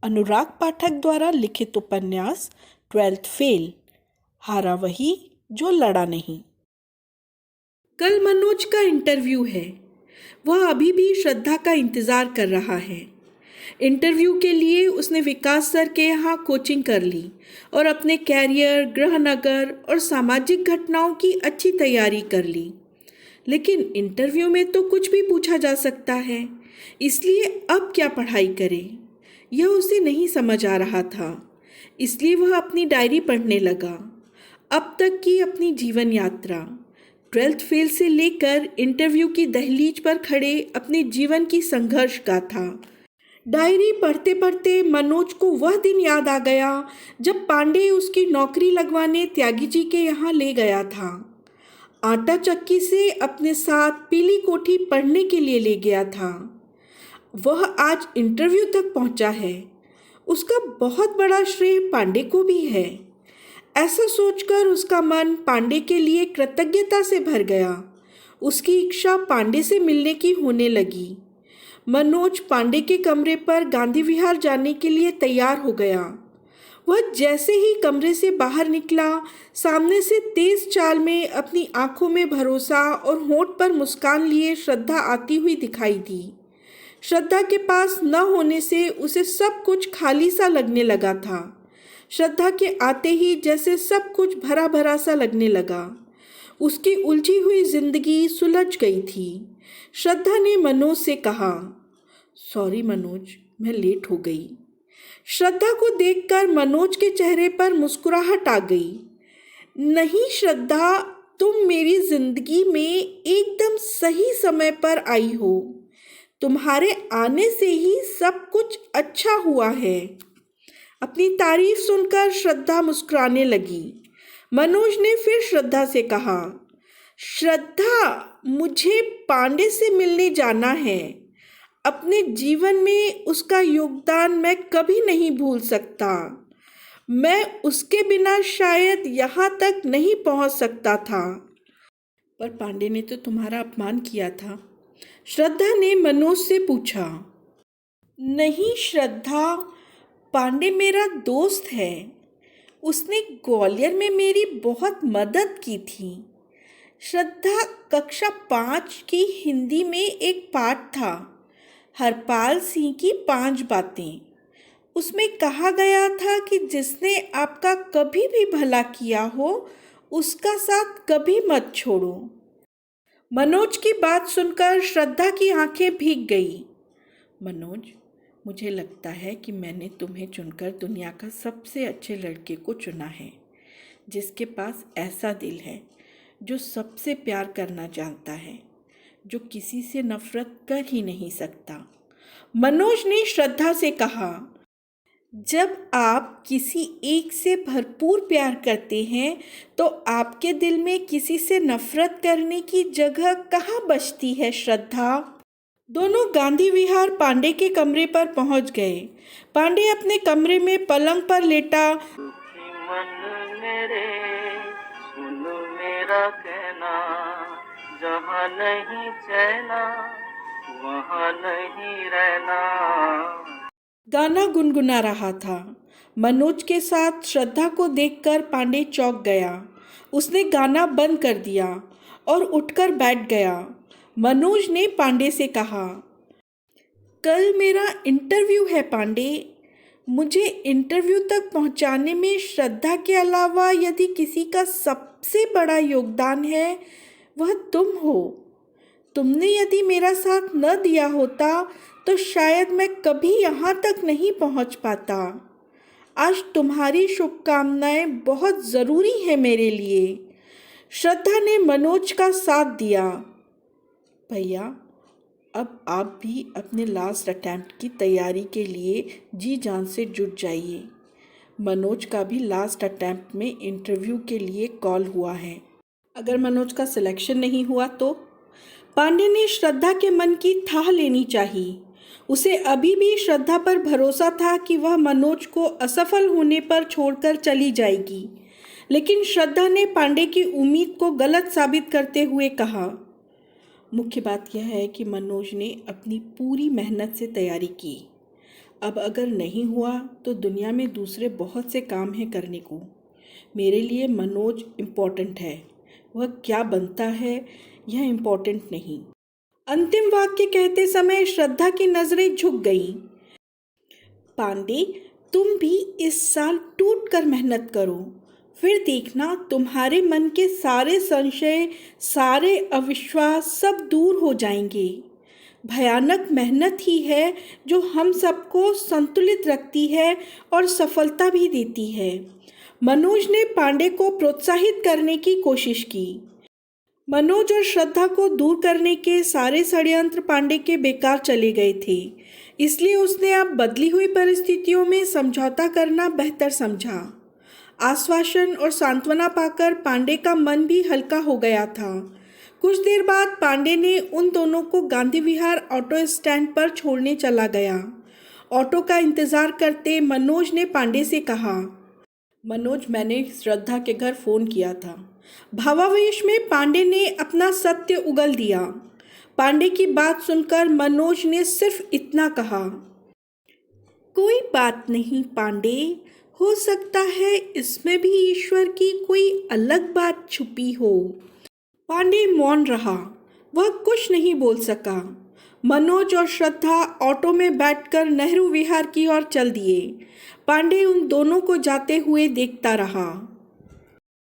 अनुराग पाठक द्वारा लिखित उपन्यास 12th फेल। हारा वही जो लड़ा नहीं। कल मनोज का इंटरव्यू है। वह अभी भी श्रद्धा का इंतज़ार कर रहा है। इंटरव्यू के लिए उसने विकास सर के यहाँ कोचिंग कर ली और अपने कैरियर, गृहनगर और सामाजिक घटनाओं की अच्छी तैयारी कर ली। लेकिन इंटरव्यू में तो कुछ भी पूछा जा सकता है, इसलिए अब क्या पढ़ाई करे, यह उसे नहीं समझ आ रहा था। इसलिए वह अपनी डायरी पढ़ने लगा। अब तक की अपनी जीवन यात्रा, 12th फेल से लेकर इंटरव्यू की दहलीज पर खड़े अपने जीवन की संघर्ष गाथा। डायरी पढ़ते पढ़ते मनोज को वह दिन याद आ गया जब पांडे उसकी नौकरी लगवाने त्यागी जी के यहाँ ले गया था। आटा चक्की से अपने साथ पीली कोठी पढ़ने के लिए ले गया था। वह आज इंटरव्यू तक पहुंचा है। उसका बहुत बड़ा श्रेय पांडे को भी है। ऐसा सोचकर उसका मन पांडे के लिए कृतज्ञता से भर गया। उसकी इच्छा पांडे से मिलने की होने लगी। मनोज पांडे के कमरे पर गांधी विहार जाने के लिए तैयार हो गया। वह जैसे ही कमरे से बाहर निकला, सामने से तेज चाल में अपनी आंखों में भरोसा और होंठ पर मुस्कान लिए श्रद्धा आती हुई दिखाई दी। श्रद्धा के पास न होने से उसे सब कुछ खाली सा लगने लगा था। श्रद्धा के आते ही जैसे सब कुछ भरा भरा सा लगने लगा। उसकी उलझी हुई जिंदगी सुलझ गई थी। श्रद्धा ने मनोज से कहा, सॉरी मनोज, मैं लेट हो गई। श्रद्धा को देखकर मनोज के चेहरे पर मुस्कुराहट आ गई। नहीं श्रद्धा, तुम मेरी जिंदगी में एकदम सही समय पर आई हो। तुम्हारे आने से ही सब कुछ अच्छा हुआ है। अपनी तारीफ सुनकर श्रद्धा मुस्कुराने लगी। मनोज ने फिर श्रद्धा से कहा, श्रद्धा, मुझे पांडे से मिलने जाना है। अपने जीवन में उसका योगदान मैं कभी नहीं भूल सकता। मैं उसके बिना शायद यहाँ तक नहीं पहुँच सकता था। पर पांडे ने तो तुम्हारा अपमान किया था, श्रद्धा ने मनोज से पूछा। नहीं श्रद्धा, पांडे मेरा दोस्त है। उसने ग्वालियर में मेरी बहुत मदद की थी। श्रद्धा, कक्षा 5 की हिंदी में एक पाठ था, हरपाल सिंह की 5 बातें। उसमें कहा गया था कि जिसने आपका कभी भी भला किया हो, उसका साथ कभी मत छोड़ो। मनोज की बात सुनकर श्रद्धा की आंखें भीग गई। मनोज, मुझे लगता है कि मैंने तुम्हें चुनकर दुनिया का सबसे अच्छे लड़के को चुना है, जिसके पास ऐसा दिल है, जो सबसे प्यार करना जानता है, जो किसी से नफरत कर ही नहीं सकता। मनोज ने श्रद्धा से कहा, जब आप किसी एक से भरपूर प्यार करते हैं तो आपके दिल में किसी से नफरत करने की जगह कहाँ बचती है श्रद्धा। दोनों गांधी विहार पांडे के कमरे पर पहुंच गए। पांडे अपने कमरे में पलंग पर लेटा, मन मेरे सुनो मेरा कहना, जहाँ नहीं चैना वहाँ नहीं रहना, गाना गुनगुना रहा था। मनोज के साथ श्रद्धा को देखकर पांडे चौंक गया। उसने गाना बंद कर दिया और उठकर बैठ गया। मनोज ने पांडे से कहा, कल मेरा इंटरव्यू है पांडे। मुझे इंटरव्यू तक पहुंचाने में श्रद्धा के अलावा यदि किसी का सबसे बड़ा योगदान है, वह तुम हो। तुमने यदि मेरा साथ न दिया होता तो शायद मैं कभी यहाँ तक नहीं पहुँच पाता। आज तुम्हारी शुभकामनाएं बहुत ज़रूरी है मेरे लिए। श्रद्धा ने मनोज का साथ दिया। भैया, अब आप भी अपने लास्ट अटैम्प्ट की तैयारी के लिए जी जान से जुट जाइए। मनोज का भी लास्ट अटैम्प्ट में इंटरव्यू के लिए कॉल हुआ है। अगर मनोज का सिलेक्शन नहीं हुआ तो? पांडे ने श्रद्धा के मन की थाह लेनी चाहिए। उसे अभी भी श्रद्धा पर भरोसा था कि वह मनोज को असफल होने पर छोड़कर चली जाएगी। लेकिन श्रद्धा ने पांडे की उम्मीद को गलत साबित करते हुए कहा, मुख्य बात यह है कि मनोज ने अपनी पूरी मेहनत से तैयारी की। अब अगर नहीं हुआ तो दुनिया में दूसरे बहुत से काम हैं करने को। मेरे लिए मनोज इम्पोर्टेंट है, वह क्या बनता है यह इम्पोर्टेंट नहीं। अंतिम वाक्य कहते समय श्रद्धा की नजरें झुक गईं। पांडे, तुम भी इस साल टूट कर मेहनत करो, फिर देखना तुम्हारे मन के सारे संशय, सारे अविश्वास सब दूर हो जाएंगे। भयानक मेहनत ही है जो हम सबको संतुलित रखती है और सफलता भी देती है। मनोज ने पांडे को प्रोत्साहित करने की कोशिश की। मनोज और श्रद्धा को दूर करने के सारे षड्यंत्र पांडे के बेकार चले गए थे, इसलिए उसने अब बदली हुई परिस्थितियों में समझौता करना बेहतर समझा। आश्वासन और सांत्वना पाकर पांडे का मन भी हल्का हो गया था। कुछ देर बाद पांडे ने उन दोनों को गांधी विहार ऑटो स्टैंड पर छोड़ने चला गया। ऑटो का इंतजार करते मनोज ने पांडे से कहा, मनोज, मैंने श्रद्धा के घर फ़ोन किया था। भावावेश में पांडे ने अपना सत्य उगल दिया। पांडे की बात सुनकर मनोज ने सिर्फ इतना कहा, कोई बात नहीं पांडे, हो सकता है इसमें भी ईश्वर की कोई अलग बात छुपी हो। पांडे मौन रहा, वह कुछ नहीं बोल सका। मनोज और श्रद्धा ऑटो में बैठकर नेहरू विहार की ओर चल दिए। पांडे उन दोनों को जाते हुए देखता रहा।